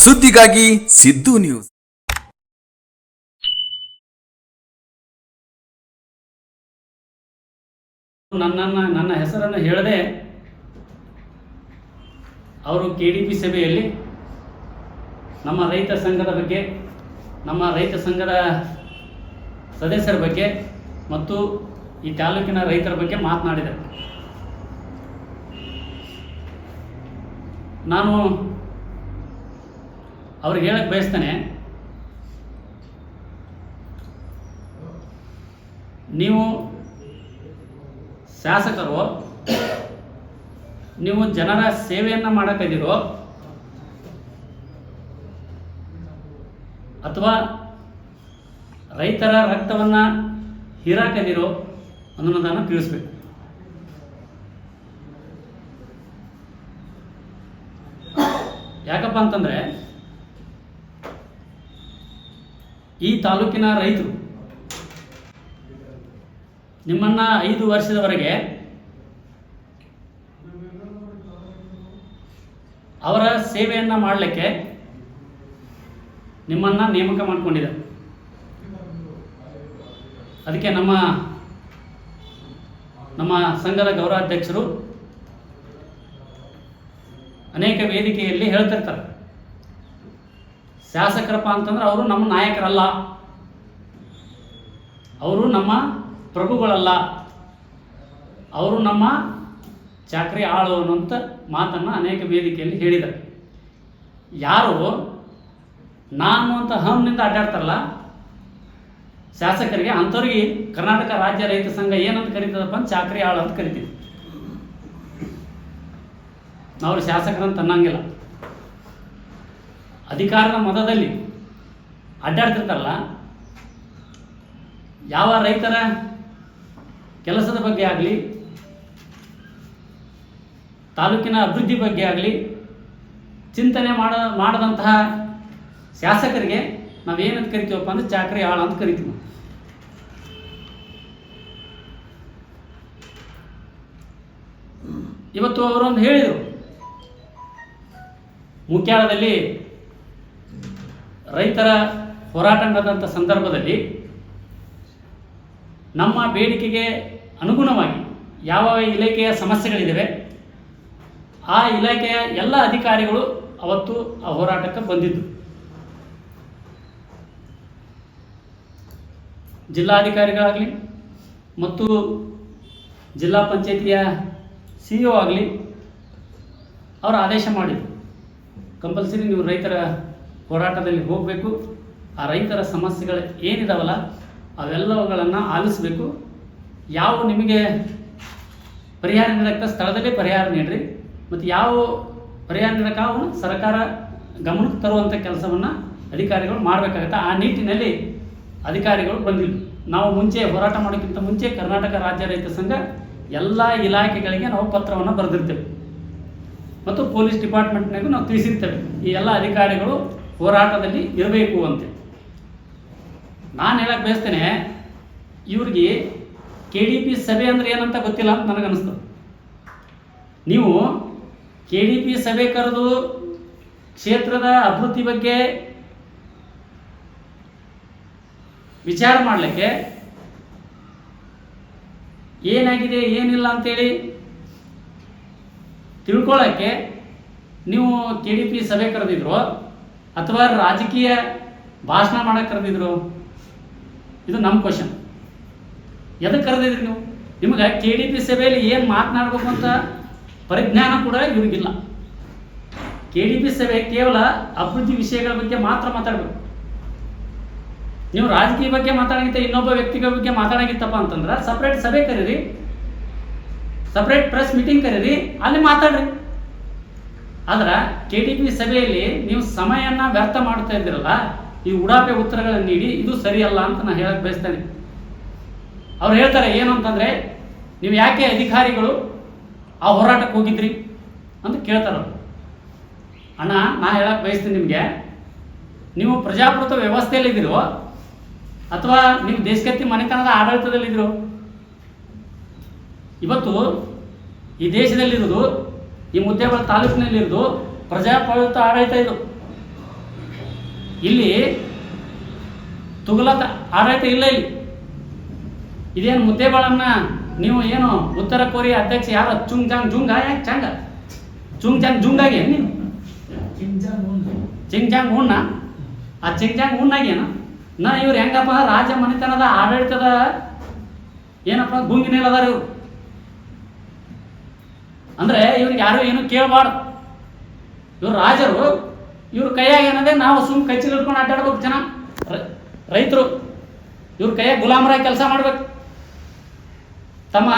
ಸುದ್ದಿಗಾಗಿ ಸಿದ್ದು ನ್ಯೂಸ್. ನನ್ನ ಹೆಸರನ್ನು ಹೇಳದೆ ಅವರು KDP ಸಭೆಯಲ್ಲಿ ನಮ್ಮ ರೈತ ಸಂಘದ ಬಗ್ಗೆ, ನಮ್ಮ ರೈತ ಸಂಘದ ಸದಸ್ಯರ ಬಗ್ಗೆ ಮತ್ತು ಈ ತಾಲೂಕಿನ ರೈತರ ಬಗ್ಗೆ ಮಾತನಾಡಿದರು. ನಾನು ಅವ್ರಿಗೆ ಹೇಳಕ್ಕೆ ಬಯಸ್ತೇನೆ, ನೀವು ಶಾಸಕರು, ನೀವು ಜನರ ಸೇವೆಯನ್ನು ಮಾಡಕ್ಕಿದ್ದೀರೋ ಅಥವಾ ರೈತರ ರಕ್ತವನ್ನು ಹೀರಾಕದಿರೋ ಅನ್ನೋದನ್ನು ತಿಳಿಸ್ಬೇಕು. ಯಾಕಪ್ಪ ಅಂತಂದರೆ, ಈ ತಾಲೂಕಿನ ರೈತರು ನಿಮ್ಮನ್ನ 5 ವರ್ಷದವರೆಗೆ ಅವರ ಸೇವೆಯನ್ನು ಮಾಡಲಿಕ್ಕೆ ನಿಮ್ಮನ್ನು ನೇಮಕ ಮಾಡಿಕೊಂಡಿದ್ದಾರೆ. ಅದಕ್ಕೆ ನಮ್ಮ ಸಂಘದ ಗೌರವಾಧ್ಯಕ್ಷರು ಅನೇಕ ವೇದಿಕೆಯಲ್ಲಿ ಹೇಳ್ತಿರ್ತಾರೆ, ಶಾಸಕರಪ್ಪ ಅಂತಂದ್ರೆ ಅವರು ನಮ್ಮ ನಾಯಕರಲ್ಲ, ಅವರು ನಮ್ಮ ಪ್ರಭುಗಳಲ್ಲ, ಅವರು ನಮ್ಮ ಚಾಕ್ರಿ ಆಳು ಅನ್ನುವಂಥ ಮಾತನ್ನು ಅನೇಕ ವೇದಿಕೆಯಲ್ಲಿ ಹೇಳಿದ್ದಾರೆ. ಯಾರು ನಾನು ಅಂತ ಹಮ್ನಿಂದ ಅಡ್ಡಾಡ್ತಾರಲ್ಲ ಶಾಸಕರಿಗೆ, ಅಂಥವ್ರಿಗೆ ಕರ್ನಾಟಕ ರಾಜ್ಯ ರೈತ ಸಂಘ ಏನಂತ ಕರೀತದಪ್ಪ ಅಂತ ಚಾಕ್ರಿ ಆಳು ಅಂತ ಕರಿತೀವಿ. ನಾವು ಶಾಸಕರಂತ ಅನ್ನಂಗಿಲ್ಲ. ಅಧಿಕಾರದ ಮತದಲ್ಲಿ ಅಡ್ಡಾಡ್ತಿರ್ತಾರಲ್ಲ, ಯಾವ ರೈತರ ಕೆಲಸದ ಬಗ್ಗೆ ಆಗಲಿ, ತಾಲೂಕಿನ ಅಭಿವೃದ್ಧಿ ಬಗ್ಗೆ ಆಗಲಿ ಚಿಂತನೆ ಮಾಡದಂತಹ ಶಾಸಕರಿಗೆ ನಾವೇನಂತ ಕರಿತೀವಪ್ಪ ಅಂದ್ರೆ ಚಾಕ್ರಿ ಆಳು ಅಂತ ಕರಿತೀವಿ. ಇವತ್ತು ಅವರೊಂದು ಹೇಳಿದರು, ಮುಖ್ಯಾಳದಲ್ಲಿ ರೈತರ ಹೋರಾಟ ನಡೆದಂಥ ಸಂದರ್ಭದಲ್ಲಿ ನಮ್ಮ ಬೇಡಿಕೆಗೆ ಅನುಗುಣವಾಗಿ ಯಾವ ಇಲಾಖೆಯ ಸಮಸ್ಯೆಗಳಿದ್ದಾವೆ ಆ ಇಲಾಖೆಯ ಎಲ್ಲ ಅಧಿಕಾರಿಗಳು ಅವತ್ತು ಆ ಹೋರಾಟಕ್ಕೆ ಬಂದಿದ್ದು. ಜಿಲ್ಲಾಧಿಕಾರಿಗಳಾಗಲಿ ಮತ್ತು ಜಿಲ್ಲಾ ಪಂಚಾಯತಿಯ CEO ಆಗಲಿ ಅವರು ಆದೇಶ ಮಾಡಿದರು, ಕಂಪಲ್ಸರಿ ನೀವು ರೈತರ ಹೋರಾಟದಲ್ಲಿ ಹೋಗಬೇಕು, ಆ ರೈತರ ಸಮಸ್ಯೆಗಳು ಏನಿದಾವಲ್ಲ ಅವೆಲ್ಲವುಗಳನ್ನು ಆಲಿಸಬೇಕು, ಯಾವ ನಿಮಗೆ ಪರಿಹಾರ ನೀಡಕ್ಕೆ ಸ್ಥಳದಲ್ಲೇ ಪರಿಹಾರ ನೀಡ್ರಿ, ಮತ್ತು ಯಾವ ಪರಿಹಾರ ನೀಡಕ್ಕೆ ಅವನು ಸರ್ಕಾರ ಗಮನಕ್ಕೆ ತರುವಂಥ ಕೆಲಸವನ್ನು ಅಧಿಕಾರಿಗಳು ಮಾಡಬೇಕಾಗತ್ತೆ. ಆ ನಿಟ್ಟಿನಲ್ಲಿ ಅಧಿಕಾರಿಗಳು ಬಂದಿಲ್ಲ. ನಾವು ಮುಂಚೆ ಹೋರಾಟ ಮಾಡೋಕ್ಕಿಂತ ಮುಂಚೆ ಕರ್ನಾಟಕ ರಾಜ್ಯ ರೈತ ಸಂಘ ಎಲ್ಲ ಇಲಾಖೆಗಳಿಗೆ ನಾವು ಪತ್ರವನ್ನು ಬರೆದಿರ್ತೇವೆ ಮತ್ತು ಪೊಲೀಸ್ ಡಿಪಾರ್ಟ್ಮೆಂಟ್ನಾಗೂ ನಾವು ತಿಳಿಸಿರ್ತೇವೆ, ಈ ಎಲ್ಲ ಅಧಿಕಾರಿಗಳು ಹೋರಾಟದಲ್ಲಿ ಇರಬೇಕು ಅಂತ. ನಾನು ಹೇಳಕ್ಕೆ ಬಯಸ್ತೇನೆ, ಇವ್ರಿಗೆ KDP ಸಭೆ ಅಂದರೆ ಏನಂತ ಗೊತ್ತಿಲ್ಲ ಅಂತ ನನಗನ್ನಿಸ್ತು. ನೀವು KDP ಸಭೆ ಕರೆದು ಕ್ಷೇತ್ರದ ಅಭಿವೃದ್ಧಿ ಬಗ್ಗೆ ವಿಚಾರ ಮಾಡಲಿಕ್ಕೆ ಏನಾಗಿದೆ ಏನಿಲ್ಲ ಅಂತೇಳಿ ತಿಳ್ಕೊಳ್ಳೋಕ್ಕೆ ನೀವು KDP ಸಭೆ ಕರೆದಿದ್ರು ಅಥವಾ ರಾಜಕೀಯ ಭಾಷಣ ಮಾಡಕ್ಕೆ ಕರೆದಿದ್ರು? ಇದು ನಮ್ಮ ಕ್ವಶನ್. ಎದಕ್ಕೆ ಕರೆದಿದ್ರಿ ನೀವು? ನಿಮಗೆ KDP ಸಭೆಯಲ್ಲಿ ಏನು ಮಾತನಾಡಬೇಕು ಅಂತ ಪರಿಜ್ಞಾನ ಕೂಡ ಇವ್ರಿಗಿಲ್ಲ. KDP ಸಭೆ ಕೇವಲ ಅಭಿವೃದ್ಧಿ ವಿಷಯಗಳ ಬಗ್ಗೆ ಮಾತ್ರ ಮಾತಾಡಬೇಕು. ನೀವು ರಾಜಕೀಯ ಬಗ್ಗೆ ಮಾತಾಡೋಂಗಿಂತ ಇನ್ನೊಬ್ಬ ವ್ಯಕ್ತಿಗಳ ಬಗ್ಗೆ ಮಾತಾಡೋಂಗಿತ್ತಪ್ಪ ಅಂತಂದ್ರೆ ಸಪ್ರೇಟ್ ಸಭೆ ಕರೀರಿ, ಸಪ್ರೇಟ್ ಪ್ರೆಸ್ ಮೀಟಿಂಗ್ ಕರೀರಿ, ಅಲ್ಲಿ ಮಾತಾಡ್ರಿ. ಆದ್ರೆ KDP ಸಭೆಯಲ್ಲಿ ನೀವು ಸಮಯನ ವ್ಯರ್ಥ ಮಾಡ್ತಾ ಇದ್ದೀರಲ್ಲ, ಈ ಉಡಾಪೆ ಉತ್ತರಗಳನ್ನು ನೀಡಿ ಇದು ಸರಿಯಲ್ಲ ಅಂತ ನಾನು ಹೇಳಕ್ಕೆ ಬಯಸ್ತೇನೆ. ಅವ್ರು ಹೇಳ್ತಾರೆ ಏನು ಅಂತಂದರೆ, ನೀವು ಯಾಕೆ ಅಧಿಕಾರಿಗಳು ಆ ಹೋರಾಟಕ್ಕೆ ಹೋಗಿದ್ರಿ ಅಂತ ಕೇಳ್ತಾರೆ. ಅಣ್ಣ, ನಾ ಹೇಳಕ್ಕೆ ಬಯಸ್ತೀನಿ ನಿಮಗೆ, ನೀವು ಪ್ರಜಾಪ್ರಭುತ್ವ ವ್ಯವಸ್ಥೆಯಲ್ಲಿದ್ದೀರೋ ಅಥವಾ ನೀವು ದೇಶಗತಿ ಮನೆತನದ ಆಡಳಿತದಲ್ಲಿದ್ದೀರೋ? ಇವತ್ತು ಈ ದೇಶದಲ್ಲಿರೋದು ಈ ಮುದ್ದೇಬಿಹಾಳ ತಾಲೂಕಿನಲ್ಲಿರೋದು ಪ್ರಜಾಪ್ರಭುತ್ವ ಆಡಳಿತ ಇದು. ಇಲ್ಲಿ ತುಘಲಕ್ ಆಡಳಿತ ಇಲ್ಲ. ಇಲ್ಲಿ ಇದೇನು ಮುದ್ದೇಬಿಹಾಳನ್ನ ನೀವು ಏನು ಉತ್ತರ ಕೊರಿಯಾ ಅಧ್ಯಕ್ಷ ಯಾರು ಚುಂಗ್ ಜಾಂಗ್ ಜುಂಗ ಯಾಕೆ ಚಂಗ ಚುಂಗ್ ಜಾಂಗ್ ಜುಂಗಾಗೆ ನೀನು ಚಿಂಗ್ ಜಾಂಗ್ ಉಣ್ಣ ಆ ಚಿಂಗ್ ಜಾಂಗ್ ಉಣ್ಣಾಗೇನು ನಾ ಇವ್ರು ಹೆಂಗಪ್ಪ ರಾಜ ಮನೆತನದ ಆಡಳಿತದ ಏನಪ್ಪ ಗುಂಗಿನೇಲದಾರ ಇವ್ರು. ಅಂದ್ರೆ ಇವ್ರಿಗೆ ಯಾರು ಏನು ಕೇಳಬಾರ್ದು. ಇವ್ರು ರಾಜರು, ಇವ್ರ ಕೈಯಾಗ ಏನದೆ ನಾವು ಕಚ್ಚಿ ಹಿಡ್ಕೊಂಡು ಅಡ್ಡಾಡ್ಬೇಕು. ಜನ ರೈತರು ಇವ್ರ ಕೈಯಾಗ ಗುಲಾಮರಾಗಿ ಕೆಲಸ ಮಾಡ್ಬೇಕು. ತಮ್ಮ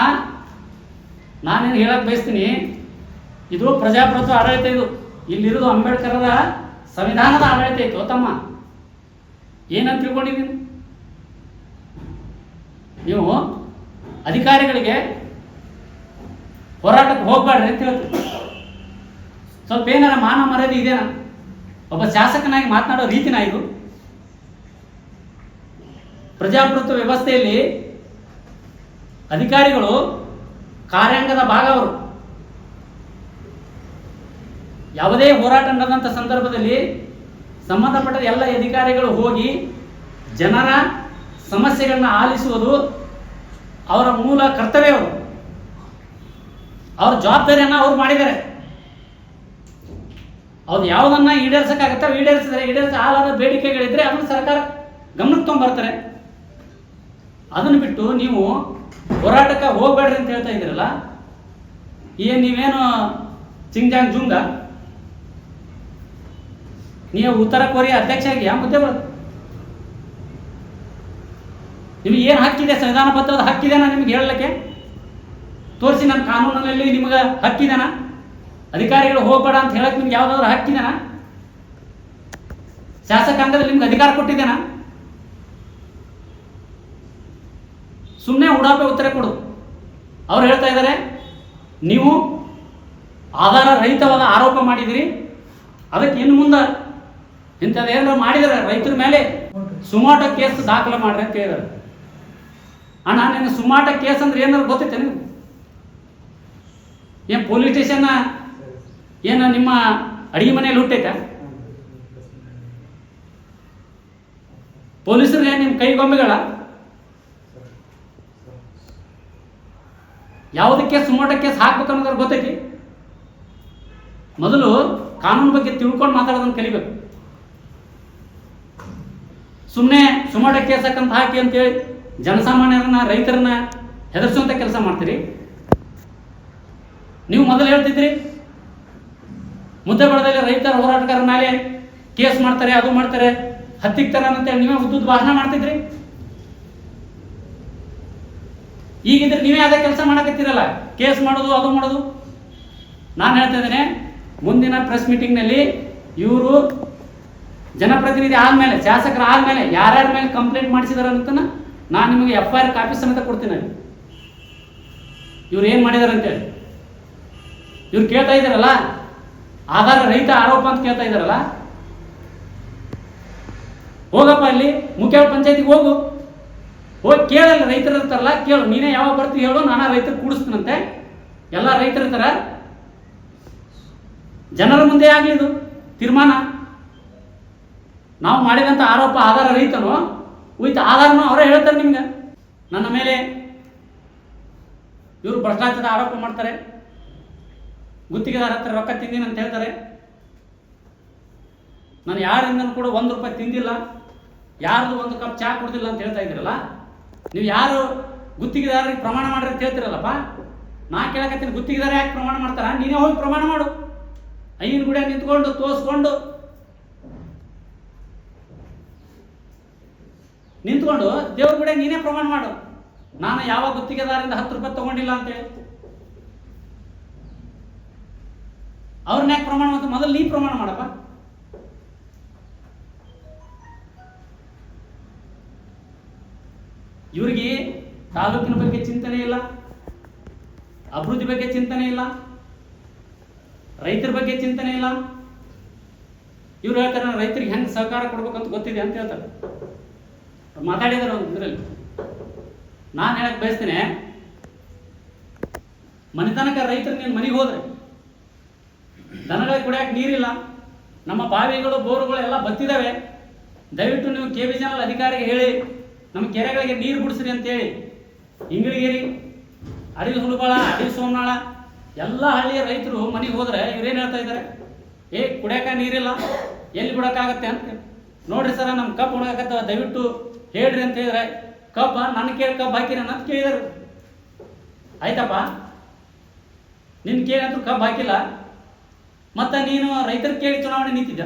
ನಾನೇನು ಹೇಳಕ್ ಬಯಸ್ತೀನಿ, ಇದು ಪ್ರಜಾಪ್ರಭುತ್ವ ಆಡಳಿತ. ಇದು ಇಲ್ಲಿರೋದು ಅಂಬೇಡ್ಕರರ ಸಂವಿಧಾನದ ಆಡಳಿತ ಇತ್ತು. ತಮ್ಮ ಏನಂತ ತಿಳ್ಕೊಂಡಿದ್ದೀನಿ ನೀವು? ಅಧಿಕಾರಿಗಳಿಗೆ ಹೋರಾಟಕ್ಕೆ ಹೋಗ್ಬೇಡ್ರಿ ಅಂತ ಹೇಳ್ತೀವಿ. ಸ್ವಲ್ಪ ಏನಾರ ಮಾನ ಮರ್ಯಾದೆ ಇದೆನಾ? ಒಬ್ಬ ಶಾಸಕನಾಗಿ ಮಾತನಾಡೋ ರೀತಿನ ಇದು? ಪ್ರಜಾಪ್ರಭುತ್ವ ವ್ಯವಸ್ಥೆಯಲ್ಲಿ ಅಧಿಕಾರಿಗಳು ಕಾರ್ಯಾಂಗದ ಭಾಗ. ಅವರು ಯಾವುದೇ ಹೋರಾಟ ನಡೆದಂಥ ಸಂದರ್ಭದಲ್ಲಿ ಸಂಬಂಧಪಟ್ಟ ಎಲ್ಲ ಅಧಿಕಾರಿಗಳು ಹೋಗಿ ಜನರ ಸಮಸ್ಯೆಗಳನ್ನ ಆಲಿಸುವುದು ಅವರ ಮೂಲ ಕರ್ತವ್ಯ. ಅವರು ಅವ್ರ ಜವಾಬ್ದಾರಿಯನ್ನು ಅವ್ರು ಮಾಡಿದ್ದಾರೆ. ಅವ್ರು ಯಾವುದನ್ನ ಈಡೇರಿಸಕ್ಕಾಗತ್ತ ಈಡೇರಿಸಿದರೆ, ಆಲಾದ ಬೇಡಿಕೆಗಳಿದ್ರೆ ಅದನ್ನು ಸರ್ಕಾರ ಗಮನಕ್ಕೆ ತೊಗೊಂಡ್ಬರ್ತಾರೆ. ಅದನ್ನು ಬಿಟ್ಟು ನೀವು ಹೋರಾಟಕ್ಕೆ ಹೋಗ್ಬೇಡ್ರಿ ಅಂತ ಹೇಳ್ತಾ ಇದ್ದೀರಲ್ಲ, ನೀವೇನು ಚಿಂಗ್ಜಾಂಗ್ ಜುಂಗ? ನೀವು ಉತ್ತರ ಕೊರಿಯಾ ಅಧ್ಯಕ್ಷ ಆಗಿ ಮುದ್ದೇಬಿಹಾಳ ನಿಮಗೆ ಏನು ಹಕ್ಕಿದೆ? ಸಂವಿಧಾನ ಬದ್ಧವಾದ ಹಕ್ಕಿದೆನಾ ನಿಮ್ಗೆ ಹೇಳಲಿಕ್ಕೆ? ತೋರಿಸಿ. ನನ್ನ ಕಾನೂನಿನಲ್ಲಿ ನಿಮ್ಗೆ ಹಕ್ಕಿದೆನಾ? ಅಧಿಕಾರಿಗಳು ಹೋಗ್ಬೇಡ ಅಂತ ಹೇಳಕ್ ನಿಮ್ಗೆ ಯಾವ್ದಾದ್ರು ಹಕ್ಕಿದೆನಾ? ಶಾಸಕಾಂಗದಲ್ಲಿ ನಿಮ್ಗೆ ಅಧಿಕಾರ ಕೊಟ್ಟಿದ್ದೇನಾ? ಸುಮ್ಮನೆ ಉಡಾಪೆ ಉತ್ತರ ಕೊಡು. ಅವ್ರು ಹೇಳ್ತಾ ಇದ್ದಾರೆ, ನೀವು ಆಧಾರ ರಹಿತವಾದ ಆರೋಪ ಮಾಡಿದಿರಿ, ಅದಕ್ಕೆ ಇನ್ನು ಮುಂದೆ ಇಂಥದ್ದೇನಾದ್ರು ಮಾಡಿದರೆ ರೈತರ ಮೇಲೆ ಸುಮಾಟ ಕೇಸ್ ದಾಖಲೆ ಮಾಡ್ರಿ ಅಂತ ಹೇಳಿದ್ದಾರೆ. ಅಣ್ಣ, ನಿನ್ನ ಸುಮಾಟ ಕೇಸ್ ಅಂದ್ರೆ ಏನಾದ್ರು ಗೊತ್ತೈತೆ ನೀವು? ಏನು ಪೊಲೀಸ್ ಸ್ಟೇಷನ್ ಏನು ನಿಮ್ಮ ಅಡಿಗೆ ಮನೆಯಲ್ಲಿ ಹುಟ್ಟೈತೆ? ಪೊಲೀಸರಿಗೆ ನಿಮ್ಮ ಕೈಗೊಂಬೆಗಳ? ಯಾವುದಕ್ಕೆ ಸುಮಾಟ ಕೇಸ್ ಹಾಕ್ಬೇಕು ಅನ್ನೋದ್ರ ಗೊತ್ತೈತಿ? ಮೊದಲು ಕಾನೂನು ಬಗ್ಗೆ ತಿಳ್ಕೊಂಡು ಮಾತಾಡೋದನ್ನು ಕಲಿಬೇಕು. ಸುಮ್ಮನೆ ಸುಮಾಟ ಕೇಸ್ ಹಾಕಂತ ಹಾಕಿ ಅಂತೇಳಿ ಜನಸಾಮಾನ್ಯರನ್ನ ರೈತರನ್ನ ಹೆದರ್ಸುವಂತ ಕೆಲಸ ಮಾಡ್ತೀರಿ. ನೀವು ಮೊದಲು ಹೇಳ್ತಿದ್ರಿ ಮುದ್ದೇಬಿಹಾಳದಲ್ಲಿ ರೈತರ ಹೋರಾಟಗಾರರ ಮೇಲೆ ಕೇಸ್ ಮಾಡ್ತಾರೆ, ಅದು ಮಾಡ್ತಾರೆ, ಹತ್ತಿಕ್ತಾರ ಅಂತೇಳಿ ನೀವೇ ಉದ್ದುದ್ದು ಭಾಷಣ ಮಾಡ್ತಿದ್ರಿ. ಈಗಿದ್ರೆ ನೀವೇ ಅದೇ ಕೆಲಸ ಮಾಡಕತ್ತೀರಲ್ಲ, ಕೇಸ್ ಮಾಡೋದು, ಅದು ಮಾಡೋದು. ನಾನು ಹೇಳ್ತಾ ಇದ್ದೇನೆ, ಮುಂದಿನ ಪ್ರೆಸ್ ಮೀಟಿಂಗ್ನಲ್ಲಿ ಇವರು ಜನಪ್ರತಿನಿಧಿ ಆದ್ಮೇಲೆ, ಶಾಸಕರ ಆದ್ಮೇಲೆ ಯಾರ್ಯಾರ ಮೇಲೆ ಕಂಪ್ಲೇಂಟ್ ಮಾಡಿಸಿದಾರ ಅಂತ ನಾನು ನಿಮಗೆ FIR ಕಾಪಿ ಸಮೇತ ಕೊಡ್ತೀನಿ. ಇವ್ರು ಏನು ಮಾಡಿದಾರೆ ಅಂತೇಳಿ ಇವ್ರು ಕೇಳ್ತಾ ಇದ್ದಾರಲ್ಲ, ಆಧಾರ ರಹಿತ ಆರೋಪ ಅಂತ ಕೇಳ್ತಾ ಇದ್ದಾರಲ್ಲ. ಹೋಗಪ್ಪ, ಅಲ್ಲಿ ಮುಖ್ಯ ಪಂಚಾಯತಿಗೆ ಹೋಗು, ಹೋಗಿ ಕೇಳಲ್ಲ. ರೈತರು ಇರ್ತಾರಲ್ಲ, ಕೇಳು. ನೀನೇ ಯಾವಾಗ ಬರ್ತೀವಿ ಹೇಳು, ನಾನು ರೈತರು ಕೂಡಿಸ್ತೀನಂತೆ. ಎಲ್ಲ ರೈತರು ಇರ್ತಾರ. ಜನರ ಮುಂದೆ ಆಗ್ಲಿದು ತೀರ್ಮಾನ. ನಾವು ಮಾಡಿದಂಥ ಆರೋಪ ಆಧಾರ ರಹಿತನೋ ವಿತ್ ಆಧಾರನೋ ಅವರೇ ಹೇಳ್ತಾರೆ ನಿಮ್ಗೆ. ನನ್ನ ಮೇಲೆ ಇವರು ಭ್ರಷ್ಟಾಚಾರದ ಆರೋಪ ಮಾಡ್ತಾರೆ, ಗುತ್ತಿಗೆದಾರ ಹತ್ರ ರೊಕ್ಕ ತಿಂದಿನಿ ಅಂತ ಹೇಳ್ತಾರೆ. ನಾನು ಯಾರಿಂದ ಕೂಡ ₹1 ತಿಂದಿಲ್ಲ, ಯಾರ್ದು 1 ಕಪ್ ಚಹಾ ಕೊಡ್ತಿಲ್ಲ ಅಂತ ಹೇಳ್ತಾ ಇದ್ದೀರಲ್ಲ. ನೀವು ಯಾರು ಗುತ್ತಿಗೆದಾರರಿಗೆ ಪ್ರಮಾಣ ಮಾಡ್ರಿ ಅಂತ ಹೇಳ್ತಿರಲ್ಲಪ್ಪ. ನಾ ಕೇಳಕತ್ತೀನಿ, ಗುತ್ತಿಗೆದಾರ ಯಾಕೆ ಪ್ರಮಾಣ ಮಾಡ್ತಾರ? ನೀನೇ ಹೋಗಿ ಪ್ರಮಾಣ ಮಾಡು. ಐನ್ ಗುಡಿ ನಿಂತ್ಕೊಂಡು ತೋರಿಸ್ಕೊಂಡು ದೇವ್ರ ಗುಡಿ ನೀನೇ ಪ್ರಮಾಣ ಮಾಡು. ನಾನು ಯಾವ ಗುತ್ತಿಗೆದಾರರಿಂದ ₹10 ತಗೊಂಡಿಲ್ಲ ಅಂತೇಳಿ ಅವ್ರನ್ನ ಯಾಕೆ ಪ್ರಮಾಣ ಮಾಡ್ತಾರೆ? ಮೊದಲು ನೀ ಪ್ರಮಾಣ ಮಾಡಪ್ಪ. ಇವರಿಗೆ ತಾಲೂಕಿನ ಬಗ್ಗೆ ಚಿಂತನೆ ಇಲ್ಲ, ಅಭಿವೃದ್ಧಿ ಬಗ್ಗೆ ಚಿಂತನೆ ಇಲ್ಲ, ರೈತರ ಬಗ್ಗೆ ಚಿಂತನೆ ಇಲ್ಲ. ಇವ್ರು ಹೇಳ್ತಾರೆ ರೈತರಿಗೆ ಹೆಂಗೆ ಸಹಕಾರ ಕೊಡ್ಬೇಕಂತ ಗೊತ್ತಿದೆ ಅಂತ ಹೇಳ್ತಾರೆ. ಮಾತಾಡಿದಾರೆ ಒಂದು ಇದರಲ್ಲಿ. ನಾನು ಹೇಳಕ್ ಬಯಸ್ತೇನೆ, ಮನೆತನಕ ರೈತರು ನೀನು ಮನೆಗೆ ಹೋದ್ರೆ ದನಗಳಿಗೆ ಕುಡಿಯೋಕೆ ನೀರಿಲ್ಲ, ನಮ್ಮ ಬಾವಿಗಳು ಬೋರುಗಳು ಎಲ್ಲ ಬತ್ತಿದ್ದಾವೆ. ದಯವಿಟ್ಟು ನೀವು ಕೆ ಬಿ ಚಾನಲ್ ಅಧಿಕಾರಿಗೆ ಹೇಳಿ ನಮ್ಮ ಕೆರೆಗಳಿಗೆ ನೀರು ಬಿಡಿಸ್ರಿ ಅಂತೇಳಿ. ಇಂಗಳಿಗೇರಿ, ಅಡಿಲ್ ಹುಲುಬಾಳ, ಅಡಿಲ್ ಸೋಮನಾಳ ಎಲ್ಲ ಹಳ್ಳಿಯ ರೈತರು ಮನೆಗೆ ಹೋದ್ರೆ ಇವ್ರೇನು ಹೇಳ್ತಾ ಇದ್ದಾರೆ, ಕುಡಿಯೋಕೆ ನೀರಿಲ್ಲ, ಎಲ್ಲಿ ಬಿಡೋಕ್ಕಾಗತ್ತೆ ಅಂತ. ನೋಡ್ರಿ ಸರ, ನಮ್ಮ ಕಬ್ಬು ಒಣಗಾಕತ್ತ, ದಯವಿಟ್ಟು ಹೇಳ್ರಿ ಅಂತ ಹೇಳಿದ್ರೆ, ಕಬ್ಬ ನನ್ನ ಕೇಳಿ ಕಬ್ಬು ಹಾಕಿರ ಅಂತ ಕೇಳಿದರು. ಆಯ್ತಪ್ಪ, ನಿನ್ನ ಕೇಳಂತೂ ಕಬ್ಬು ಹಾಕಿಲ್ಲ, ಮತ್ತು ನೀನು ರೈತರ ಕೇಳಿ ಚುನಾವಣೆ ನಿಂತಿದ್ದ?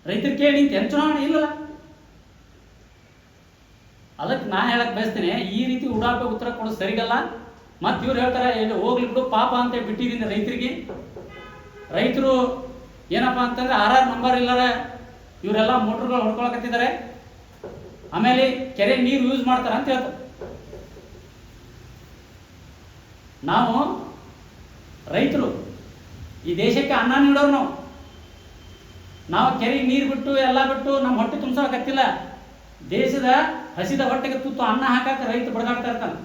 ರೈತರ ಕೇಳಿ ನಿಂತೇನು ಚುನಾವಣೆ? ಇಲ್ಲಲ್ಲ. ಅದಕ್ಕೆ ನಾ ಹೇಳಕ್ ಬಯಸ್ತೇನೆ, ಈ ರೀತಿ ಉಡಾಪೆ ಉತ್ತರ ಕೊಡೋದು ಸರಿಗಲ್ಲ. ಮತ್ತು ಇವ್ರು ಹೇಳ್ತಾರೆ ಇಲ್ಲಿ ಹೋಗ್ಲಿ ಬಿಡು ಪಾಪ ಅಂತ ಬಿಟ್ಟಿದ್ದೀನಿ ರೈತರಿಗೆ. ರೈತರು ಏನಪ್ಪ ಅಂತಂದ್ರೆ RR ನಂಬರ್ ಇಲ್ಲದ ಇವರೆಲ್ಲ ಮೋಟ್ರುಗಳು ಹೊಡ್ಕೊಳಕತ್ತಿದ್ದಾರೆ, ಆಮೇಲೆ ಕೆರೆ ನೀರು ಯೂಸ್ ಮಾಡ್ತಾರೆ ಅಂತ ಹೇಳ್ತಾರೆ. ನಾವು ರೈತರು ಈ ದೇಶಕ್ಕೆ ಅನ್ನ ನೀಡೋರು, ನಾವು ಕೆರೆ ನೀರು ಬಿಟ್ಟು ಎಲ್ಲ ಬಿಟ್ಟು ನಮ್ಮ ಹೊಟ್ಟೆ ತುಂಬಿಸೋಕತ್ತಿಲ್ಲ. ದೇಶದ ಹಸಿದ ಹೊಟ್ಟೆಗೆ ತುತ್ತು ಅನ್ನ ಹಾಕಕ್ಕೆ ರೈತ ಬಡದಾಡ್ತಾ ಇರ್ತಾನೆ.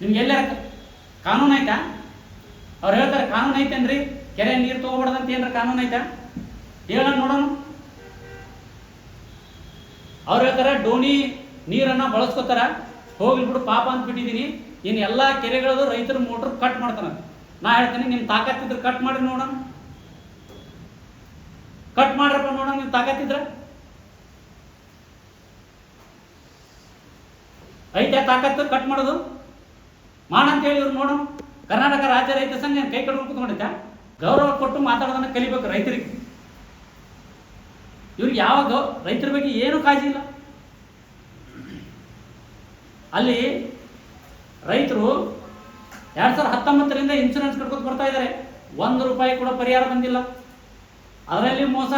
ನಿಮ್ಗೆ ಎಲ್ಲ ಕಾನೂನು ಆಯ್ತಾ? ಅವ್ರು ಹೇಳ್ತಾರೆ ಕಾನೂನು ಐತೇನ್ರಿ, ಕೆರೆ ನೀರು ತಗೋಬಾರ್ದಂತ ಏನ್ರ ಕಾನೂನು ಐತಾ? ಹೇಳೋಣ ನೋಡೋಣ. ಅವ್ರು ಹೇಳ್ತಾರೆ ಡೋಣಿ ನೀರನ್ನ ಬಳಸ್ಕೋತಾರ, ಹೋಗ್ಲಿ ಬಿಡು ಪಾಪ ಅಂತ ಬಿಟ್ಟಿದ್ದೀನಿ, ಇನ್ನು ಎಲ್ಲ ಕೆರೆಗಳದು ರೈತರ ಮೋಟ್ರ್ ಕಟ್ ಮಾಡ್ತಾನ. ನಾ ಹೇಳ್ತೀನಿ ನಿಮ್ಮ ತಾಕತ್ತಿದ್ರೆ ಕಟ್ ಮಾಡಿ ನೋಡೋಣ, ಕಟ್ ಮಾಡ್ರಪ್ಪ ನೋಡೋಣ, ನೀವು ತಾಕತ್ತಿದ್ರೆ ಐತೆ ತಾಕತ್ತು ಕಟ್ ಮಾಡೋದು ಮಾಡಂತ ಹೇಳಿ ಇವ್ರು ನೋಡೋಣ. ಕರ್ನಾಟಕ ರಾಜ್ಯ ರೈತ ಸಂಘ ಕೈ ಕಟ್ಕೊಂಡು ಕೂತ್ಕೊಂಡಿದ್ದ, ಗೌರವ ಕೊಟ್ಟು ಮಾತಾಡೋದನ್ನ ಕಲಿಬೇಕು ರೈತರಿಗೆ. ಇವ್ರಿಗೆ ಯಾವಾಗ ರೈತರ ಬಗ್ಗೆ ಏನು ಕಾಳಜಿ ಇಲ್ಲ. ಅಲ್ಲಿ ರೈತರು 2019ರಿಂದ ಇನ್ಶೂರೆನ್ಸ್ ಕಟ್ಕೊತ ಬರ್ತಾ ಇದ್ದಾರೆ, 1 ರೂಪಾಯಿ ಕೂಡ ಪರಿಹಾರ ಬಂದಿಲ್ಲ. ಅದರಲ್ಲಿ ಮೋಸ.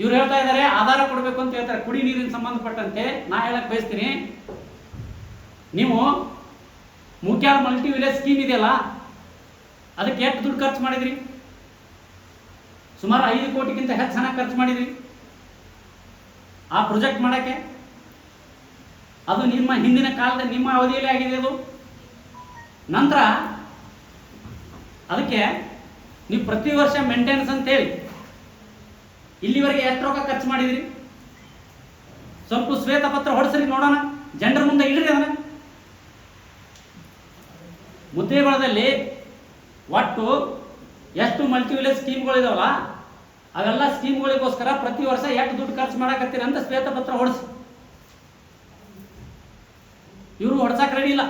ಇವ್ರು ಹೇಳ್ತಾ ಇದ್ದಾರೆ ಆಧಾರ ಕೊಡಬೇಕು ಅಂತ ಹೇಳ್ತಾರೆ ಕುಡಿ ನೀರಿನ ಸಂಬಂಧಪಟ್ಟಂತೆ. ನಾ ಹೇಳಕ್ ಬಯಸ್ತೀನಿ, ನೀವು ಮುಖ್ಯ ಮಲ್ಟಿ ವಿಲೇಜ್ ಸ್ಕೀಮ್ ಇದೆಯಲ್ಲ, ಅದಕ್ಕೆ ಎಷ್ಟು ದುಡ್ಡು ಖರ್ಚು ಮಾಡಿದ್ರಿ? ಸುಮಾರು 5 ಕೋಟಿಗಿಂತ ಹೆಚ್ಚು ಹಣ ಖರ್ಚು ಮಾಡಿದ್ರಿ ಆ ಪ್ರಾಜೆಕ್ಟ್ ಮಾಡಕ್ಕೆ. ಅದು ನಿಮ್ಮ ಹಿಂದಿನ ಕಾಲದ ನಿಮ್ಮ ಅವಧಿಯಲ್ಲಿ ಆಗಿದೆ. ಅದು ನಂತರ ಅದಕ್ಕೆ ನೀವು ಪ್ರತಿ ವರ್ಷ ಮೇಂಟೆನೆನ್ಸ್ ಅಂತೇಳಿ ಇಲ್ಲಿವರೆಗೆ ಎಷ್ಟು ರೊಕ್ಕ ಖರ್ಚು ಮಾಡಿದ್ರಿ? ಸ್ವಲ್ಪ ಶ್ವೇತಪತ್ರ ಹೊಡೆಸ್ರಿ ನೋಡೋಣ, ಜನರ ಮುಂದೆ ಇಡ್ರಿ ಅದನ್ನ. ಮುದ್ದೇಬೇಳದಲ್ಲಿ ಒಟ್ಟು ಎಷ್ಟು ಮಲ್ಟಿ ವಿಲೇಜ್ ಸ್ಕೀಮ್ಗಳಿದಾವಲ್ಲ, ಅವೆಲ್ಲ ಸ್ಕೀಮ್ಗಳಿಗೋಸ್ಕರ ಪ್ರತಿ ವರ್ಷ ಎಷ್ಟು ದುಡ್ಡು ಖರ್ಚು ಮಾಡಕತ್ತೀರಿ ಅಂತ ಶ್ವೇತಪತ್ರ ಹೊಡೆಸಿ. ಇವರು ಹೊಡ್ಸಕ್ಕೆ ರೆಡಿ ಇಲ್ಲ.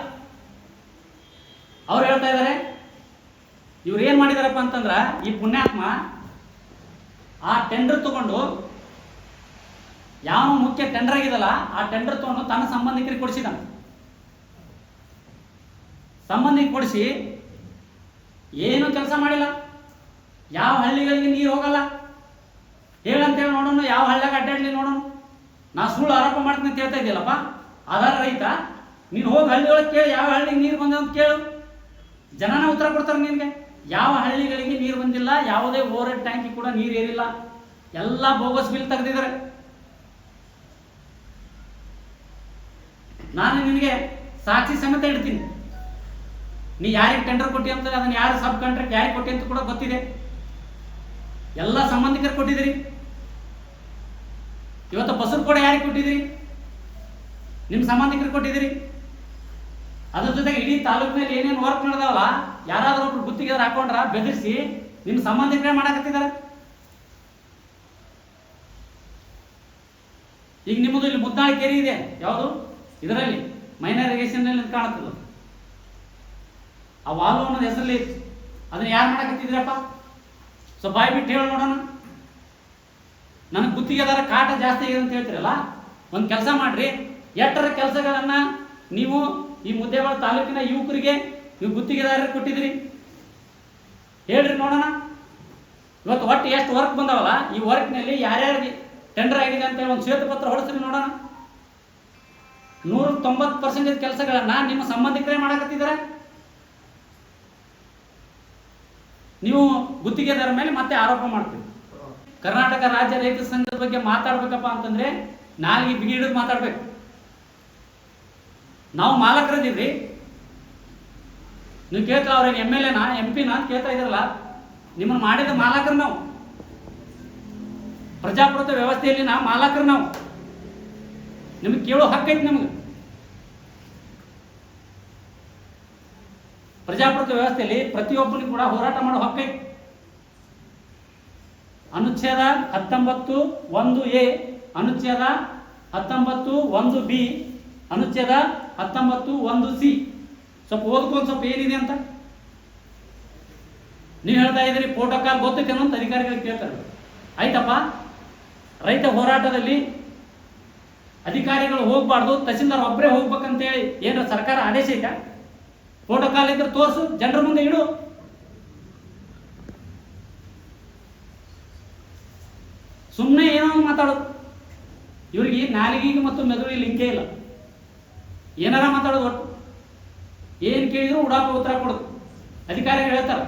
ಅವ್ರು ಹೇಳ್ತಾ ಇದ್ದಾರೆ, ಇವ್ರು ಏನು ಮಾಡಿದಾರಪ್ಪ ಅಂತಂದ್ರೆ, ಈ ಪುಣ್ಯಾತ್ಮ ಆ ಟೆಂಡರ್ ತಗೊಂಡು, ಯಾವ ಮುಖ್ಯ ಟೆಂಡರ್ ಆಗಿದಲ್ಲ ಆ ಟೆಂಡರ್ ತಗೊಂಡು ತನ್ನ ಸಂಬಂಧಿಕರಿಗೆ ಕೊಡಿಸಿದ. ಸಂಬಂಧಿಕ ಕೊಡಿಸಿ ಏನು ಕೆಲಸ ಮಾಡಿಲ್ಲ. ಯಾವ ಹಳ್ಳಿಗಳಿಗೆ ನೀರು ಹೋಗಲ್ಲ ಹೇಳಂತೇಳಿ ನೋಡೋಣ, ಯಾವ ಹಳ್ಳಿಯಾಗ ಅಡ್ಡಾಡ್ಲಿ ನೋಡೋಣ. ನಾ ಸುಳ್ಳು ಆರೋಪ ಮಾಡ್ತೀನಿ ಅಂತ ಹೇಳ್ತಾ ಇದ್ದಿಲ್ಲಪ್ಪ, ಆಧಾರ ರಹಿತ. ನೀನು ಹೋಗಿ ಹಳ್ಳಿಯೊಳಗೆ ಕೇಳಿ ಯಾವ ಹಳ್ಳಿಗೆ ನೀರು ಬಂದ ಅಂತ ಕೇಳು, ಜನನ ಉತ್ತರ ಕೊಡ್ತಾರೆ ನಿನಗೆ. ಯಾವ ಹಳ್ಳಿಗಳಿಗೆ ನೀರು ಬಂದಿಲ್ಲ, ಯಾವುದೇ ಓವರ್ ಹೆಡ್ ಟ್ಯಾಂಕಿ ಕೂಡ ನೀರು ಏರಿಲ್ಲ, ಎಲ್ಲ ಬೋಗಸ್ ಬಿಲ್ ತೆಗೆದಿದ್ದಾರೆ. ನಾನು ನಿನಗೆ ಸಾಕ್ಷಿ ಸಮೇತ ಇಡ್ತೀನಿ. ನೀ ಯಾರಿಗೆ ಟೆಂಡರ್ ಕೊಟ್ಟಿ ಅಂತ, ಅದನ್ನ ಯಾರು ಸಬ್ ಕಾಂಟ್ರಾಕ್ಟ್ ಯಾರಿಗೆ ಕೊಟ್ಟಿ ಅಂತ ಕೂಡ ಗೊತ್ತಿದೆ. ಎಲ್ಲ ಸಂಬಂಧಿಕರು ಕೊಟ್ಟಿದ್ದೀರಿ. ಇವತ್ತು ಬಸರು ಕೂಡ ಯಾರಿಗೆ ಕೊಟ್ಟಿದ್ದೀರಿ? ನಿಮ್ಮ ಸಂಬಂಧಿಕರು ಕೊಟ್ಟಿದ್ದೀರಿ. ಅದ್ರ ಜೊತೆಗೆ ಇಡೀ ತಾಲೂಕಿನಲ್ಲಿ ಏನೇನು ವರ್ಕ್ ನಡೆದಾವಲ್ಲ, ಯಾರಾದ್ರೂ ಒಬ್ರು ಗುತ್ತಿಗೆದಾರ ಹಾಕೊಂಡ್ರ ಬೆದರಿಸಿ ನಿಮ್ಮ ಸಂಬಂಧಿಕರೇ ಮಾಡಕತ್ತಿದ್ದಾರೆ. ಈಗ ನಿಮ್ಮದು ಇಲ್ಲಿ ಮುದ್ದಾಳಿ ಕೆರೆ ಇದೆ, ಯಾವುದು ಇದರಲ್ಲಿ ಮೈನರ್ ಇರಿಗೇಷನ್ ಕಾಣುತ್ತದ, ಆ ವಾಲ್ವ್ ಅನ್ನೋದು ಹೆಸರಲ್ಲಿ ಅದನ್ನ ಯಾರು ಮಾಡಕತ್ತಿದ್ರಪ್ಪ? ಸೊ ಬಾಯ್ ಬಿಟ್ಟು ಹೇಳಿ ನೋಡೋಣ. ನನಗೆ ಗುತ್ತಿಗೆದಾರ ಕಾಟ ಜಾಸ್ತಿ ಆಗಿದೆ ಅಂತ ಹೇಳ್ತೀರಲ್ಲ, ಒಂದು ಕೆಲಸ ಮಾಡ್ರಿ, ಎಟ್ಟರ ಕೆಲಸಗಳನ್ನ ನೀವು ಈ ಮುದ್ದೇಬೇಳ ತಾಲೂಕಿನ ಯುವಕರಿಗೆ ನೀವು ಗುತ್ತಿಗೆದಾರರಿಗೆ ಕೊಟ್ಟಿದ್ದೀರಿ ಹೇಳ್ರಿ ನೋಡೋಣ. ಇವತ್ತು ಒಟ್ಟು ಎಷ್ಟು ವರ್ಕ್ ಬಂದವಲ್ಲ, ಈ ವರ್ಕ್ನಲ್ಲಿ ಯಾರ್ಯಾರಿಗೆ ಟೆಂಡರ್ ಆಗಿದೆ ಅಂತ ಒಂದು ಶ್ವೇತಪತ್ರ ಹೊಡೆಸ್ರಿ ನೋಡೋಣ. 190% ಕೆಲಸಗಳನ್ನ ನಿಮ್ಮ ಸಂಬಂಧಿಕರೇ ಮಾಡಕತ್ತಿದ್ದಾರೆ. ನೀವು ಗುತ್ತಿಗೆದಾರ ಮೇಲೆ ಮತ್ತೆ ಆರೋಪ ಮಾಡ್ತೀವಿ. ಕರ್ನಾಟಕ ರಾಜ್ಯ ರೈತ ಸಂಘದ ಬಗ್ಗೆ ಮಾತಾಡ್ಬೇಕಪ್ಪ ಅಂತಂದ್ರೆ ನಾಲ್ಗೆ ಬಿಗಿ ಹಿಡಿದು ಮಾತಾಡ್ಬೇಕು. ನಾವು ಮಾಲಕರದೀವ್ರಿ, ನೀವು ಕೇಳ್ತಾ ಅವ್ರೇನು ಎಮ್ ಎಲ್ ಎನಾ ಎಂ ಪಿನ ಅಂತ ಕೇಳ್ತಾ ಇದ್ರಲ್ಲ, ನಿಮ್ಮನ್ನು ಮಾಡಿದ ಮಾಲಕರು ನಾವು, ಪ್ರಜಾಪ್ರಭುತ್ವ ವ್ಯವಸ್ಥೆಯಲ್ಲಿ ನಾವು ಮಾಲಕರು ನಾವು, ನಿಮಗೆ ಕೇಳೋ ಹಕ್ಕೈತಿ. ನಮಗೆ ಪ್ರಜಾಪ್ರಭುತ್ವ ವ್ಯವಸ್ಥೆಯಲ್ಲಿ ಪ್ರತಿಯೊಬ್ಬನಿಗೂ ಕೂಡ ಹೋರಾಟ ಮಾಡೋ ಹಕ್ಕೈತಿ. ಅನುಚ್ಛೇದ 19(1)(a), ಅನುಚ್ಛೇದ 19(1)(b), ಅನುಚ್ಛೇದ 19(1)(c). ಸ್ವಲ್ಪ ಓದ್ಕೊಂಡು ಸ್ವಲ್ಪ ಏನಿದೆ ಅಂತ ನೀವು ಹೇಳ್ತಾ ಇದ್ದೀರಿ. ಪ್ರೋಟೋಕಾಲ್ ಗೊತ್ತೈತೇನೋ ಅಂತ ಅಧಿಕಾರಿಗಳಿಗೆ ಕೇಳ್ತಾರೆ. ಆಯ್ತಪ್ಪ, ರೈತ ಹೋರಾಟದಲ್ಲಿ ಅಧಿಕಾರಿಗಳು ಹೋಗ್ಬಾರ್ದು, ತಹಸೀಲ್ದಾರ್ ಒಬ್ಬರೇ ಹೋಗ್ಬೇಕಂತೇಳಿ ಏನು ಸರ್ಕಾರ ಆದೇಶ ಐತಾ? ಪ್ರೋಟೋಕಾಲ್ ಇದ್ರೆ ತೋರಿಸು, ಜನರ ಮುಂದೆ ಇಡು. ಸುಮ್ಮನೆ ಏನೋ ಮಾತಾಡೋದು. ಇವ್ರಿಗೆ ನಾಲಿಗೆಗೆ ಮತ್ತು ಮೆದುಳಿಗೆ ಲಿಂಕೇ ಇಲ್ಲ. ಏನಾರ ಮಾತಾಡೋದು, ಒಟ್ಟು ಏನು ಕೇಳಿದ್ರು ಉಡಾಪ ಉತ್ತರ ಕೊಡೋದು. ಅಧಿಕಾರಿಗಳು ಹೇಳ್ತಾರೆ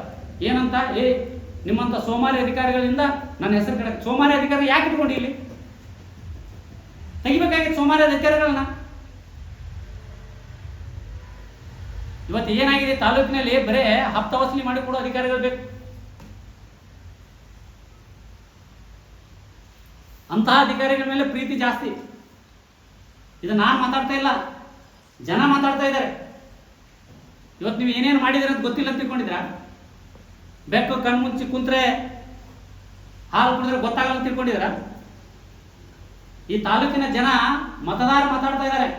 ಏನಂತ, ನಿಮ್ಮಂಥ ಸೋಮಾರಿ ಅಧಿಕಾರಿಗಳಿಂದ ನನ್ನ ಹೆಸರು ಕಡೆ. ಸೋಮಾರಿ ಅಧಿಕಾರಿ ಯಾಕೆ ಇಟ್ಕೊಂಡು ಇಲ್ಲಿ ತೆಗಿಬೇಕಾಗಿತ್ತು ಸೋಮಾರಿ ಅಧಿಕಾರಿಗಳನ್ನ? ಇವತ್ತು ಏನಾಗಿದೆ, ತಾಲೂಕಿನಲ್ಲಿ ಬರೇ ಹಪ್ತ ವಸೂಲಿ ಮಾಡಿ ಕೊಡೋ ಅಧಿಕಾರಿಗಳು ಬೇಕು. ಅಂತಹ ಅಧಿಕಾರಿಗಳ ಮೇಲೆ ಪ್ರೀತಿ ಜಾಸ್ತಿ. ಇದು ನಾನು ಮಾತಾಡ್ತಾ ಇಲ್ಲ, ಜನ ಮಾತಾಡ್ತಾ ಇದ್ದಾರೆ. ಇವತ್ತು ನೀವು ಏನೇನು ಮಾಡಿದಿರ ಅಂತ ಗೊತ್ತಿಲ್ಲ ಅಂತ ತಿಳ್ಕೊಂಡಿದ್ರ? ಬೆಕ್ಕು ಕಣ್ಮುಚ್ಚಿ ಕುಂತ್ರೆ ಹಾಲು ಕುಡಿದ್ರೆ ಗೊತ್ತಾಗಲ್ಲ ಅಂತ ತಿಳ್ಕೊಂಡಿದ್ರ? ಈ ತಾಲೂಕಿನ ಜನ ಮತದಾರ ಮಾತಾಡ್ತಾ ಇದ್ದಾರೆ.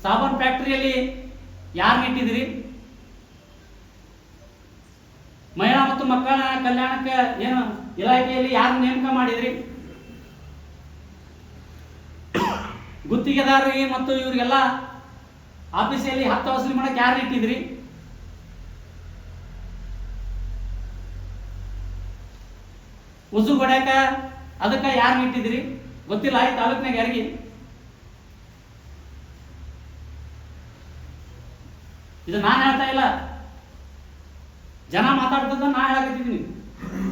ಸಾಬೂನ್ ಫ್ಯಾಕ್ಟರಿಯಲ್ಲಿ ಯಾರನ್ನ ಇಟ್ಟಿದ್ದೀರಿ? ಮಹಿಳಾ ಮತ್ತು ಮಕ್ಕಳ ಕಲ್ಯಾಣಕ್ಕೆ ಏನು ಇಲಾಖೆಯಲ್ಲಿ ಯಾರನ್ನ ನೇಮಕ ಮಾಡಿದ್ರಿ? ಗುತ್ತಿಗೆದಾರರಿಗೆ ಮತ್ತು ಇವರಿಗೆಲ್ಲ ಆಫೀಸಲ್ಲಿ ಹತ್ತು ವಸೂಲಿ ಮಾಡಕ್ಕೆ ಯಾರನ್ನ ಇಟ್ಟಿದ್ರಿ? ಉಸು ಹೊಡ್ಯಾಕ ಅದಕ್ಕೆ ಯಾರನ್ನ ಇಟ್ಟಿದ್ರಿ? ಗೊತ್ತಿಲ್ಲ ಈ ತಾಲೂಕಿನಾಗ ಯಾರಿಗೆ? ಇದು ನಾನು ಹೇಳ್ತಾ ಇಲ್ಲ, ಜನ ಮಾತಾಡ್ತದ ನಾ ಹೇಳಕತ್ತಿದ್ದೀನಿ.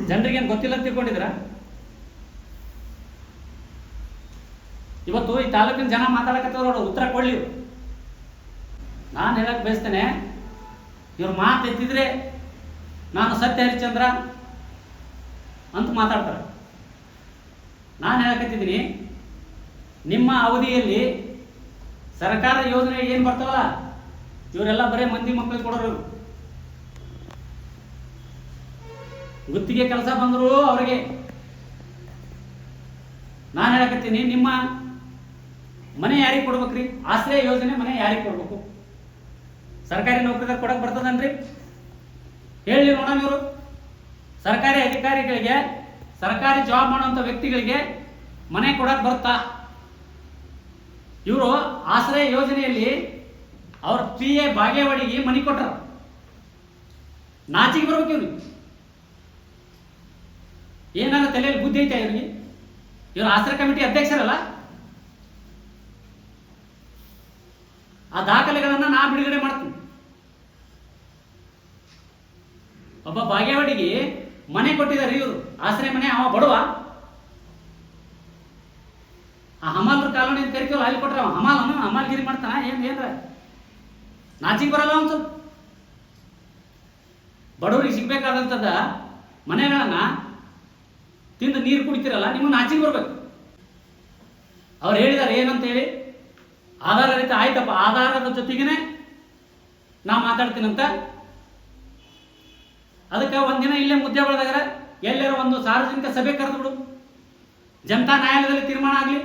ಜನರಿಗೆ ಏನು ಗೊತ್ತಿಲ್ಲ ಅಂತ ತಿಳ್ಕೊಂಡಿದ್ರ? ಇವತ್ತು ಈ ತಾಲೂಕಿನ ಜನ ಮಾತಾಡಕತ್ತವ್ರು, ಉತ್ತರ ಕೊಡ್ಲಿ. ನಾನು ಹೇಳಕ್ ಬಯಸ್ತೇನೆ, ಇವ್ರ ಮಾತು ಎತ್ತಿದ್ರೆ ನಾನು ಸತ್ಯ ಹರಿಶ್ಚಂದ್ರ ಅಂತ ಮಾತಾಡ್ತಾರೆ. ನಾನು ಹೇಳಕತ್ತಿದ್ದೀನಿ, ನಿಮ್ಮ ಅವಧಿಯಲ್ಲಿ ಸರ್ಕಾರ ಯೋಜನೆ ಏನು ಬರ್ತಾವಲ್ಲ, ಇವರೆಲ್ಲ ಬರೀ ಮಂದಿ ಮಕ್ಕಳಿಗೆ ಕೊಡೋರು. ಗುತ್ತಿಗೆ ಕೆಲಸ ಬಂದರು ಅವರಿಗೆ. ನಾನು ಹೇಳಕತ್ತೀನಿ, ನಿಮ್ಮ ಮನೆ ಯಾರಿಗೆ ಕೊಡ್ಬೇಕ್ರಿ? ಆಶ್ರಯ ಯೋಜನೆ ಮನೆ ಯಾರಿಗೆ ಕೊಡ್ಬೇಕು? ಸರ್ಕಾರಿ ನೌಕರಿದಾಗ ಕೊಡಕ್ ಬರ್ತದನ್ರಿ? ಹೇಳಿ ನೋಡೋಣ. ಇವರು ಸರ್ಕಾರಿ ಅಧಿಕಾರಿಗಳಿಗೆ, ಸರ್ಕಾರಿ ಜಾಬ್ ಮಾಡುವಂಥ ವ್ಯಕ್ತಿಗಳಿಗೆ ಮನೆ ಕೊಡಕ್ ಬರುತ್ತಾ? ಇವರು ಆಶ್ರಯ ಯೋಜನೆಯಲ್ಲಿ ಅವ್ರ PA ಬಾಗೇವಾಡಿಗೆ ಮನೆ ಕೊಟ್ಟರು. ನಾಚಿಗೆ ಬರ್ಬೇಕು ಇವ್ರಿಗೆ. ಏನಾರ ತಲೆಯಲ್ಲಿ ಬುದ್ಧಿ ಐತೆ ಇವ್ರಿಗೆ? ಇವರು ಆಶ್ರಯ ಕಮಿಟಿ ಅಧ್ಯಕ್ಷರಲ್ಲ. ಆ ದಾಖಲೆಗಳನ್ನ ನಾ ಬಿಡುಗಡೆ ಮಾಡ್ತೀನಿ. ಒಬ್ಬ ಬಾಗೇವಾಡಿಗೆ ಮನೆ ಕೊಟ್ಟಿದ್ದಾರೆ ಇವರು, ಆಶ್ರಯ ಮನೆ. ಅವ ಬಡವ, ಆ ಹಮಾಲ್ರ ಕಾಲೋನಿ ಅಂತ ಕರಿತೀವಲ್ಲ, ಅಲ್ಲಿ ಕೊಟ್ರೆ ಅವ ಹಮಾಲ್ಗಿರಿ ಮಾಡ್ತಾನ. ಏನ್ರ ನಾಚಿಗೆ ಬರಲ್ಲ ಒಂದು ಸ್ವಲ್ಪ? ಬಡವರಿಗೆ ಸಿಗ್ಬೇಕಾದಂಥದ್ದ ಮನೆಗಳನ್ನ ತಿಂದು ನೀರು ಕುಡಿತೀರಲ್ಲ, ನಿಮಗೆ ನಾಚಿಗೆ ಬರ್ಬೇಕು. ಅವ್ರು ಹೇಳಿದ್ದಾರೆ ಏನಂತ ಹೇಳಿ, ಆಧಾರ ರಹಿತ. ಆಯ್ತಪ್ಪ, ಆಧಾರದ ಜೊತೆಗೇನೆ ನಾ ಮಾತಾಡ್ತೀನಂತ. ಅದಕ್ಕೆ ಒಂದಿನ ಇಲ್ಲೇ ಮುದ್ದೆ ಬೆಳೆದಾಗರ ಎಲ್ಲರೂ ಒಂದು ಸಾರ್ವಜನಿಕ ಸಭೆ ಕರೆದು ಬಿಡು, ಜನತಾ ನ್ಯಾಯಾಲಯದಲ್ಲಿ ತೀರ್ಮಾನ ಆಗಲಿ.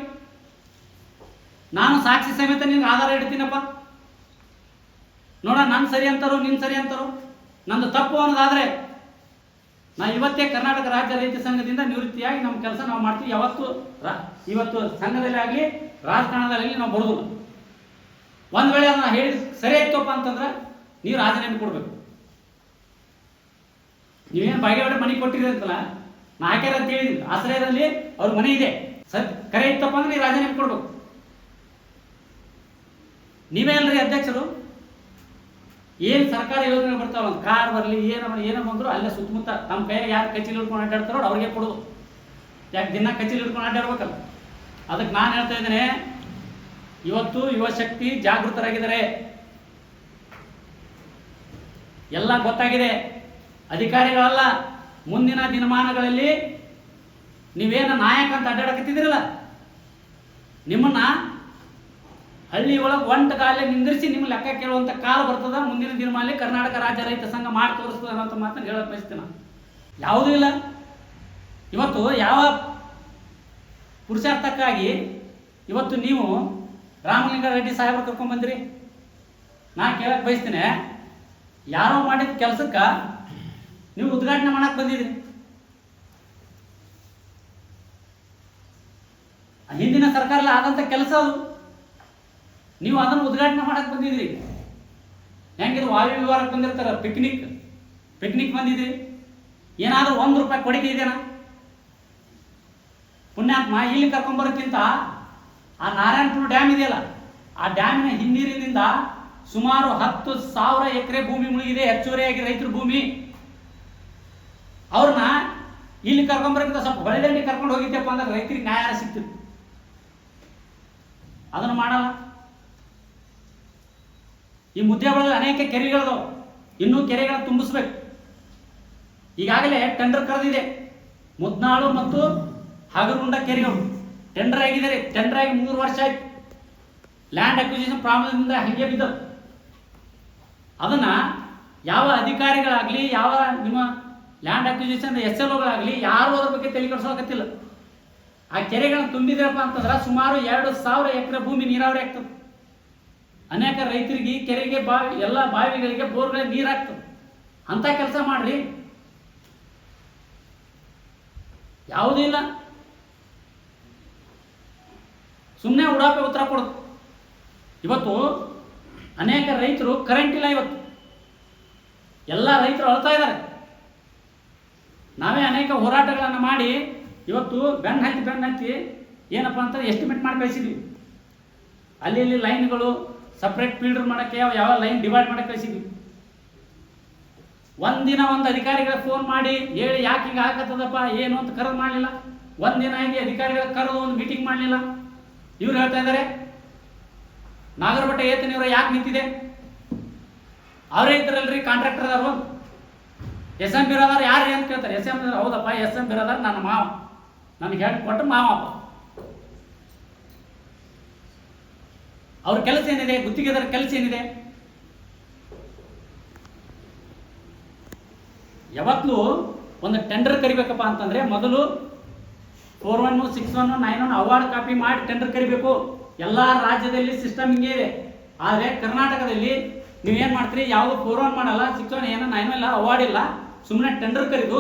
ನಾನು ಸಾಕ್ಷಿ ಸಮೇತ ನಿನ್ಗೆ ಆಧಾರ ಇಡ್ತೀನಪ್ಪ, ನೋಡ ನನ್ನ ಸರಿ ಅಂತಾರೋ ನಿನ್ನ ಸರಿ ಅಂತಾರೋ. ನಂದು ತಪ್ಪು ಅನ್ನೋದಾದ್ರೆ ನಾ ಇವತ್ತೇ ಕರ್ನಾಟಕ ರಾಜ್ಯ ರೈತ ಸಂಘದಿಂದ ನಿವೃತ್ತಿಯಾಗಿ ನಮ್ಮ ಕೆಲಸ ನಾವು ಮಾಡ್ತೀವಿ. ಇವತ್ತು ಸಂಘದಲ್ಲಿ ಆಗಲಿ ರಾಜಕಾರಣದಲ್ಲಿ ನಾವು ಬರೋದಿಲ್ಲ. ಒಂದು ವೇಳೆ ಅದನ್ನ ಹೇಳಿ ಸರಿ ಆಯ್ತಪ್ಪ ಅಂತಂದ್ರೆ ನೀವು ರಾಜೀನಾಮೆ ಕೊಡ್ಬೇಕು. ನೀವೇನು ಬಾಗೇವಾಡಿ ಮನೆ ಕೊಟ್ಟಿರಿ ಅಂತಲ್ಲ, ನಾ ಹಾಕ್ಯಾರ ಅಂತ ಹೇಳಿದ್ವಿ. ಆಶ್ರಯದಲ್ಲಿ ಅವ್ರ ಮನೆ ಇದೆ, ಕರೆ ಇತ್ತಪ್ಪ ಅಂದ್ರೆ ನೀವು ರಾಜೀನಾಮೆ ಕೊಡ್ಬೇಕು. ನೀವೇ ಅಲ್ರಿ ಅಧ್ಯಕ್ಷರು. ಏನು ಸರ್ಕಾರಿ ಯೋಜನೆ ಬರ್ತಾವ, ಕಾರ್ ಬರಲಿ ಏನೋ ಬಂದ್ರು ಅಲ್ಲೇ ಸುತ್ತಮುತ್ತ ನಮ್ಮ ಕೈಯಾಗ ಯಾರು ಕಚೇರಿ ಹಿಡ್ಕೊಂಡು ಅಡ್ಡಾಡ್ತಾರೋ ಅವ್ರಿಗೆ ಕೊಡೋದು. ಯಾಕೆ ದಿನ ಕಚೇರಿ ಹಿಡ್ಕೊಂಡು ಅಡ್ಡಾಡ್ಬೇಕಲ್ಲ? ಅದಕ್ಕೆ ನಾನು ಹೇಳ್ತಾ ಇದ್ದೇನೆ, ಇವತ್ತು ಯುವ ಶಕ್ತಿ ಜಾಗೃತರಾಗಿದ್ದಾರೆ. ಎಲ್ಲ ಗೊತ್ತಾಗಿದೆ. ಅಧಿಕಾರಿಗಳಲ್ಲ, ಮುಂದಿನ ದಿನಮಾನಗಳಲ್ಲಿ ನೀವೇನು ನಾಯಕ ಅಂತ ಅಡ್ಡಾಡಕತ್ತಿದ್ರಲ್ಲ, ನಿಮ್ಮನ್ನ ಹಳ್ಳಿ ಒಳಗೆ ಒಂಟಗಾಲೆ ನಿಂದಿರಿಸಿ ನಿಮ್ಮ ಲೆಕ್ಕ ಕೇಳುವಂಥ ಕಾಲ ಬರ್ತದ. ಮುಂದಿನ ದಿನಮಾನದಲ್ಲಿ ಕರ್ನಾಟಕ ರಾಜ್ಯ ರೈತ ಸಂಘ ಮಾಡಿ ತೋರಿಸ್ತದೆ ಅನ್ನೋ ಮಾತನ್ನು ಹೇಳಕ್ ಬಯಸ್ತೀನಿ ನಾನು. ಯಾವುದೂ ಇಲ್ಲ. ಇವತ್ತು ಯಾವ ಪುರುಷಾರ್ಥಕ್ಕಾಗಿ ಇವತ್ತು ನೀವು ರಾಮಲಿಂಗಾರೆಡ್ಡಿ ಸಾಹೇಬ್ರು ಕರ್ಕೊಂಡ್ಬಂದ್ರಿ? ನಾನು ಕೇಳಕ್ಕೆ ಬಯಸ್ತೀನಿ, ಯಾರೋ ಮಾಡಿದ ಕೆಲಸಕ್ಕೆ ನೀವು ಉದ್ಘಾಟನೆ ಮಾಡಕ್ಕೆ ಬಂದಿದ್ರಿ. ಹಿಂದಿನ ಸರ್ಕಾರ ಆದಂಥ ಕೆಲಸ ಅದು, ನೀವು ಅದನ್ನು ಉದ್ಘಾಟನೆ ಮಾಡಕ್ಕೆ ಬಂದಿದ್ರಿ. ಹೆಂಗಿದ್ರು ವಾಯು ವಿಹಾರಕ್ಕೆ ಬಂದಿರ್ತಾರೆ, ಪಿಕ್ನಿಕ್ ಬಂದಿದ್ರಿ. ಏನಾದರೂ ₹1 ಕೊಡುಗೆ ಇದೆನಾ? ಪುಣ್ಯಾತ್ಮ, ಇಲ್ಲಿ ಕರ್ಕೊಂಬರೋಕ್ಕಿಂತ ಆ ನಾರಾಯಣಪುರ ಡ್ಯಾಮ್ ಇದೆಯಲ್ಲ, ಆ ಡ್ಯಾಮಿನ ಹಿನ್ನೀರಿನಿಂದ ಸುಮಾರು 10,000 ಎಕರೆ ಭೂಮಿ ಮುಳುಗಿದೆ. ಹೆಚ್ಚುವರಿಯಾಗಿ ರೈತರ ಭೂಮಿ. ಅವ್ರನ್ನ ಇಲ್ಲಿ ಕರ್ಕೊಂಬರೋಕ್ಕಿಂತ ಸ್ವಲ್ಪ ಹೊಳೆದಂಡಿ ಕರ್ಕೊಂಡು ಹೋಗಿದ್ದೆಪ್ಪ ಅಂದ್ರೆ ರೈತರಿಗೆ ನ್ಯಾಯ ಸಿಗ್ತಿತ್ತು. ಅದನ್ನು ಮಾಡಲ್ಲ. ಈ ಮುದ್ದೇಬಳದಲ್ಲಿ ಅನೇಕ ಕೆರೆಗಳದಾವ, ಇನ್ನೂ ಕೆರೆಗಳನ್ನು ತುಂಬಿಸ್ಬೇಕು. ಈಗಾಗಲೇ ಟೆಂಡರ್ ಕರೆದಿದೆ. ಮುದ್ನಾಳು ಮತ್ತು ಹಗರುಂಡ ಕೆರೆಗಳು ಟೆಂಡರ್ ಆಗಿದ್ದಾರೆ. ಟೆಂಡರ್ ಆಗಿ 3 ವರ್ಷ ಆಯ್ತು. ಲ್ಯಾಂಡ್ ಅಕ್ವಿಸಿಷನ್ ಪ್ರಾಬ್ಲಮ್ನಿಂದ ಹಂಗೆ ಬಿದ್ದವು. ಅದನ್ನ ಯಾವ ಅಧಿಕಾರಿಗಳಾಗಲಿ, ಯಾವ ನಿಮ್ಮ ಲ್ಯಾಂಡ್ ಅಕ್ವಿಸಿಷನ್ SLOಗಳಾಗಲಿ ಯಾರು ಅದ್ರ ಬಗ್ಗೆ ತಲೆ ಕೆಡಿಸೋಕತ್ತಿಲ್ಲ. ಆ ಕೆರೆಗಳನ್ನು ತುಂಬಿದ್ರಪ್ಪ ಅಂತಂದ್ರೆ ಸುಮಾರು 2,000 ಎಕರೆ ಭೂಮಿ ನೀರಾವರಿ ಆಗ್ತದೆ. ಅನೇಕ ರೈತರಿಗೆ ಕೆರೆಗೆ ಎಲ್ಲ ಬಾವಿಗಳಿಗೆ ಬೋರ್ಗಳಿಗೆ ನೀರು ಆಗ್ತದೆ. ಅಂತ ಕೆಲಸ ಮಾಡ್ರಿ. ಯಾವುದೂ ಇಲ್ಲ. ಸುಮ್ಮನೆ ಉಡಾಪೆ ಉತ್ತರ ಕೊಡೋದು. ಇವತ್ತು ಅನೇಕ ರೈತರು ಕರೆಂಟ್ ಇಲ್ಲ. ಇವತ್ತು ಎಲ್ಲ ರೈತರು ಅಳ್ತಾ ಇದ್ದಾರೆ. ನಾವೇ ಅನೇಕ ಹೋರಾಟಗಳನ್ನು ಮಾಡಿ ಇವತ್ತು ಬೆನ್ನು ಹತ್ತಿ ಏನಪ್ಪ ಅಂತ ಎಸ್ಟಿಮೇಟ್ ಮಾಡಿ ಕಳಿಸಿದ್ವಿ. ಅಲ್ಲಿ ಲೈನ್ಗಳು ಸಪ್ರೇಟ್ ಫೀಲ್ಡರ್ ಮಾಡೋಕ್ಕೆ ಯಾವ ಲೈನ್ ಡಿವೈಡ್ ಮಾಡಕ್ಕೆ ಕಳಿಸಿದ್ವಿ. ಒಂದಿನ ಒಂದು ಅಧಿಕಾರಿಗಳಿಗೆ ಫೋನ್ ಮಾಡಿ ಹೇಳಿ ಯಾಕೆ ಹಿಂಗೆ ಆಗತ್ತದಪ್ಪ ಏನು ಅಂತ ಕರೆದು ಮಾಡಲಿಲ್ಲ. ಒಂದಿನ ಆಗಿ ಅಧಿಕಾರಿಗಳಿಗೆ ಕರೆದು ಒಂದು ಮೀಟಿಂಗ್ ಮಾಡಲಿಲ್ಲ. ಇವ್ರು ಹೇಳ್ತಾ ಇದ್ದಾರೆ ನಾಗರಬಟ್ಟೆ ಏತನಿವ್ರ ಯಾಕೆ ನಿಂತಿದೆ? ಅವರೇ ಇದ್ದಾರಲ್ರಿ, ಕಾಂಟ್ರಾಕ್ಟರ್ ಅದಾರು. SM ಬಿರಾದಾರ್ ಯಾರು ಅಂತ ಕೇಳ್ತಾರೆ. SM ಹೌದಪ್ಪ, SM ಬಿರಾದಾರ್ ನನ್ನ ಮಾವ, ನನಗೆ ಹೇಳಿ ಕೊಟ್ಟು ಮಾವಪ್ಪ. ಅವ್ರ ಕೆಲಸ ಏನಿದೆ? ಗುತ್ತಿಗೆದಾರ ಕೆಲಸ ಏನಿದೆ? ಯಾವತ್ತೂ ಒಂದು ಟೆಂಡರ್ ಕರಿಬೇಕಪ್ಪ ಅಂತಂದ್ರೆ ಮೊದಲು 4-1, 6-1, 9-1 ಅವಾರ್ಡ್ ಕಾಪಿ ಮಾಡಿ ಟೆಂಡರ್ ಕರಿಬೇಕು. ಎಲ್ಲ ರಾಜ್ಯದಲ್ಲಿ ಸಿಸ್ಟಮ್ ಹಿಂಗೆ ಇದೆ. ಆದರೆ ಕರ್ನಾಟಕದಲ್ಲಿ ನೀವೇನು ಮಾಡ್ತೀರಿ? ಯಾವುದು 4-1 ಮಾಡಲ್ಲ, 6-1 ಏನೋ 9-1 ಇಲ್ಲ, ಅವಾರ್ಡ್ ಇಲ್ಲ. ಸುಮ್ಮನೆ ಟೆಂಡರ್ ಕರೆದು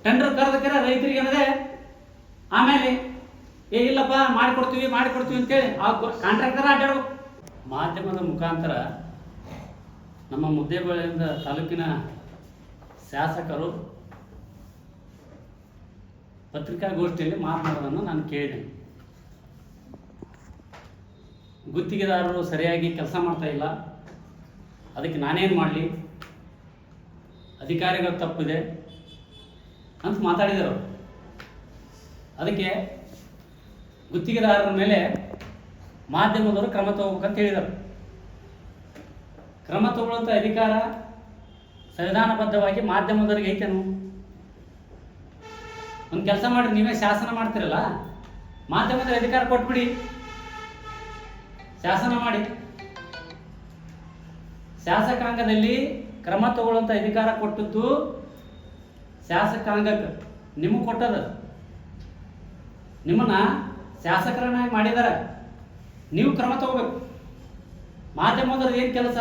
ಟೆಂಡರ್ ಕರೆದಕ್ಕಿರ ರೈತರಿಗೆ ಏನದೆ ಆಮೇಲೆ ಇಲ್ಲಪ್ಪ ಮಾಡಿಕೊಡ್ತೀವಿ ಅಂತೇಳಿ ಆ ಕಾಂಟ್ರಾಕ್ಟರ್ ಅಡ್ಡಾಡ್ಬೇಕು. ಮಾಧ್ಯಮದ ಮುಖಾಂತರ ನಮ್ಮ ಮುದ್ದೇಬಿಹಾಳ ತಾಲೂಕಿನ ಶಾಸಕರು ಪತ್ರಿಕಾಗೋಷ್ಠಿಯಲ್ಲಿ ಮಾತನಾಡೋದನ್ನು ನಾನು ಕೇಳಿದೆ. ಗುತ್ತಿಗೆದಾರರು ಸರಿಯಾಗಿ ಕೆಲಸ ಮಾಡ್ತಾ ಇಲ್ಲ, ಅದಕ್ಕೆ ನಾನೇನು ಮಾಡಲಿ, ಅಧಿಕಾರಿಗಳು ತಪ್ಪಿದೆ ಅಂತ ಮಾತಾಡಿದರು. ಅದಕ್ಕೆ ಗುತ್ತಿಗೆದಾರರ ಮೇಲೆ ಮಾಧ್ಯಮದವರು ಕ್ರಮ ತಗೋಬೇಕಂತ ಹೇಳಿದರು. ಕ್ರಮ ತಗೊಳ್ಳುವಂಥ ಅಧಿಕಾರ ಸಂವಿಧಾನಬದ್ಧವಾಗಿ ಮಾಧ್ಯಮದವರಿಗೆ ಐತೇನು? ಒಂದು ಕೆಲಸ ಮಾಡಿ, ನೀವೇ ಶಾಸನ ಮಾಡ್ತಿರಲ್ಲ, ಮಾಧ್ಯಮದ ಅಧಿಕಾರ ಕೊಟ್ಬಿಡಿ, ಶಾಸನ ಮಾಡಿ. ಶಾಸಕಾಂಗದಲ್ಲಿ ಕ್ರಮ ತಗೊಳ್ಳುವಂಥ ಅಧಿಕಾರ ಕೊಟ್ಟದ್ದು ಶಾಸಕಾಂಗಕ್ಕೆ, ನಿಮಗೆ ಕೊಟ್ಟದ. ನಿಮ್ಮನ್ನ ಶಾಸಕರನ್ನಾಗಿ ಮಾಡಿದ್ದಾರೆ, ನೀವು ಕ್ರಮ ತಗೋಬೇಕು. ಮಾಧ್ಯಮದವ್ರದ್ದು ಏನು ಕೆಲಸ?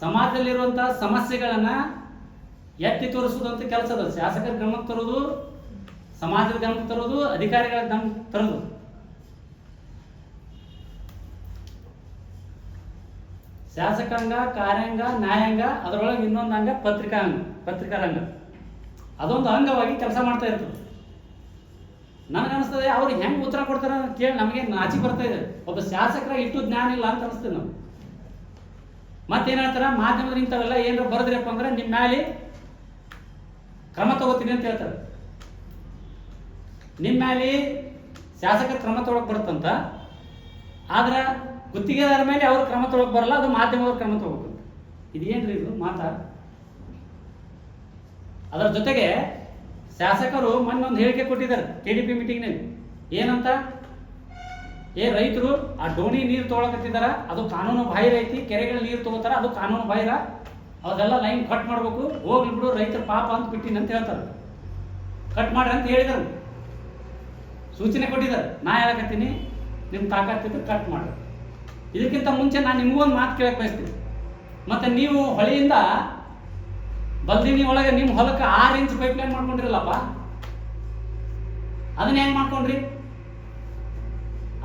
ಸಮಾಜದಲ್ಲಿರುವಂಥ ಸಮಸ್ಯೆಗಳನ್ನು ಎತ್ತಿ ತೋರಿಸುವುದಂತ ಕೆಲಸ ಅದ. ಶಾಸಕರ ಗಮನಕ್ಕೆ ತರೋದು, ಸಮಾಜದ ಗಮನಕ್ಕೆ ತರೋದು, ಅಧಿಕಾರಿಗಳ ಗಮನಕ್ಕೆ ತರೋದು. ಶಾಸಕಾಂಗ, ಕಾರ್ಯಾಂಗ, ನ್ಯಾಯಾಂಗ, ಅದರೊಳಗೆ ಇನ್ನೊಂದು ಅಂಗ ಪತ್ರಿಕಾರಂಗ. ಅದೊಂದು ಅಂಗವಾಗಿ ಕೆಲಸ ಮಾಡ್ತಾ ಇರ್ತದೆ. ನನಗನ್ನಿಸ್ತದೆ ಅವ್ರಿಗೆ ಹೆಂಗೆ ಉತ್ತರ ಕೊಡ್ತಾರೆ ಅಂತ ಕೇಳಿ ನಮಗೆ ನಾಚಿಕೆ ಬರ್ತಾ ಇದೆ. ಒಬ್ಬ ಶಾಸಕರ ಇಷ್ಟು ಜ್ಞಾನ ಇಲ್ಲ ಅಂತ ಅನಿಸ್ತದೆ ನಾವು. ಮತ್ತೇನು ಹೇಳ್ತಾರೆ, ಮಾಧ್ಯಮದ ಇಂಥವೆಲ್ಲ ಏನಾರು ಬರೆದ್ರಪ್ಪ ಅಂದ್ರೆ ನಿಮ್ಮ ಮ್ಯಾಲೆ ಕ್ರಮ ತಗೋತೀನಿ ಅಂತ ಹೇಳ್ತಾರೆ. ನಿಮ್ಮ ಮ್ಯಾಲೆ ಶಾಸಕರ ಕ್ರಮ ತಗೊಳಕ್ ಬರುತ್ತಂತ, ಆದ್ರೆ ಗುತ್ತಿಗೆದಾರ ಮೇಲೆ ಅವ್ರು ಕ್ರಮ ತಗೊಳಕ್ ಬರಲ್ಲ, ಅದು ಮಾಧ್ಯಮದವ್ರು ಕ್ರಮ ತಗೋಬೇಕು. ಇದೇನ್ರಿ ಇದು ಮಾತಾ? ಅದರ ಜೊತೆಗೆ ಶಾಸಕರು ಮೊನ್ನೆ ಒಂದು ಹೇಳಿಕೆ ಕೊಟ್ಟಿದ್ದಾರೆ KDP ಮೀಟಿಂಗ್ನಲ್ಲಿ. ಏನಂತ? ರೈತರು ಆ ಡೋಣಿ ನೀರು ತೊಗೊಳಕತ್ತಿದಾರ, ಅದು ಕಾನೂನು ಬಾಹಿರ ಐತಿ. ಕೆರೆಗಳ ನೀರು ತಗೋತಾರ, ಅದು ಕಾನೂನು ಬಾಹಿರ. ಅವೆಲ್ಲ ಲೈನ್ ಕಟ್ ಮಾಡಬೇಕು, ಹೋಗ್ಲಿ ಬಿಡು ರೈತರ ಪಾಪ ಅಂತ ಬಿಟ್ಟಿನಿ ಅಂತ ಹೇಳ್ತಾರೆ. ಕಟ್ ಮಾಡ್ರಿ ಅಂತ ಹೇಳಿದರು, ಸೂಚನೆ ಕೊಟ್ಟಿದ್ದಾರೆ. ನಾ ಹೇಳಕತ್ತೀನಿ, ನಿಮ್ಮ ತಾಕತ್ತಿದ್ರೆ ಕಟ್ ಮಾಡ್ರಿ. ಇದಕ್ಕಿಂತ ಮುಂಚೆ ನಾನು ನಿಮಗೂ ಒಂದು ಮಾತು ಕೇಳಕ್ಕೆ ಬಯಸ್ತೀನಿ. ಮತ್ತು ನೀವು ಹೊಳೆಯಿಂದ ಬಲ್ದಿನಿ ಒಳಗೆ ನಿಮ್ಮ ಹೊಲಕ್ಕೆ 6 ಇಂಚ್ ಪೈಪ್ ಲೈನ್ ಮಾಡ್ಕೊಂಡಿರಲ್ಲಪ್ಪ, ಅದನ್ನ ಹೆಂಗೆ ಮಾಡ್ಕೊಂಡ್ರಿ?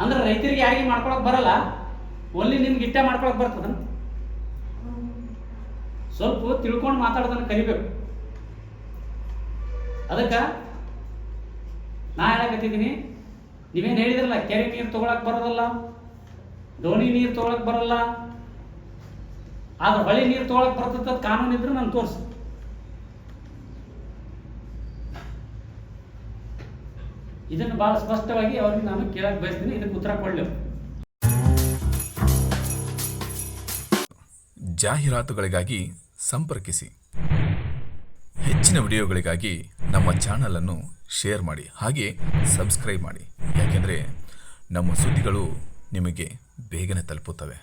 ಅಂದ್ರೆ ರೈತರಿಗೆ ಯಾರಿಗೆ ಮಾಡ್ಕೊಳಕ್ ಬರಲ್ಲ, ಒಲ್ಲಿ ನಿಮ್ಗೆ ಇಟ್ಟೆ ಮಾಡ್ಕೊಳಕ್ ಬರ್ತದ? ಸ್ವಲ್ಪ ತಿಳ್ಕೊಂಡು ಮಾತಾಡೋದನ್ನ ಕಲಿಬೇಕು. ಅದಕ್ಕೆ ನಾ ಹೇಳಕತ್ತಿದ್ದೀನಿ, ನೀವೇನು ಹೇಳಿದ್ರಲ್ಲ ಕೆರೆ ನೀರು ತೊಗೊಳಕ್ ಬರೋದಲ್ಲ, ಡೋಣಿ ನೀರು ತೊಗೊಳಕ್ ಬರಲ್ಲ, ಆದ್ರೆ ಹೊಳೆ ನೀರು ತೊಗೊಳಕ್ ಬರ್ತದ ಕಾನೂನು ಇದ್ರೆ ನಾನು ತೋರಿಸಿ. ಇದನ್ನು ಬಹಳ ಸ್ಪಷ್ಟವಾಗಿ ಅವ್ರಿಗೆ ನಾನು ಕೇಳಕ್ ಬಯಸ್ತೀನಿ, ಇದಕ್ಕೆ ಉತ್ತರ ಕೊಡಲಿ. ಜಾಹೀರಾತುಗಳಿಗಾಗಿ ಸಂಪರ್ಕಿಸಿ. ಹೆಚ್ಚಿನ ವಿಡಿಯೋಗಳಿಗಾಗಿ ನಮ್ಮ ಚಾನಲನ್ನು ಶೇರ್ ಮಾಡಿ, ಹಾಗೆ ಸಬ್ಸ್ಕ್ರೈಬ್ ಮಾಡಿ. ಯಾಕೆಂದರೆ ನಮ್ಮ ಸುದ್ದಿಗಳು ನಿಮಗೆ ಬೇಗನೆ ತಲುಪುತ್ತವೆ.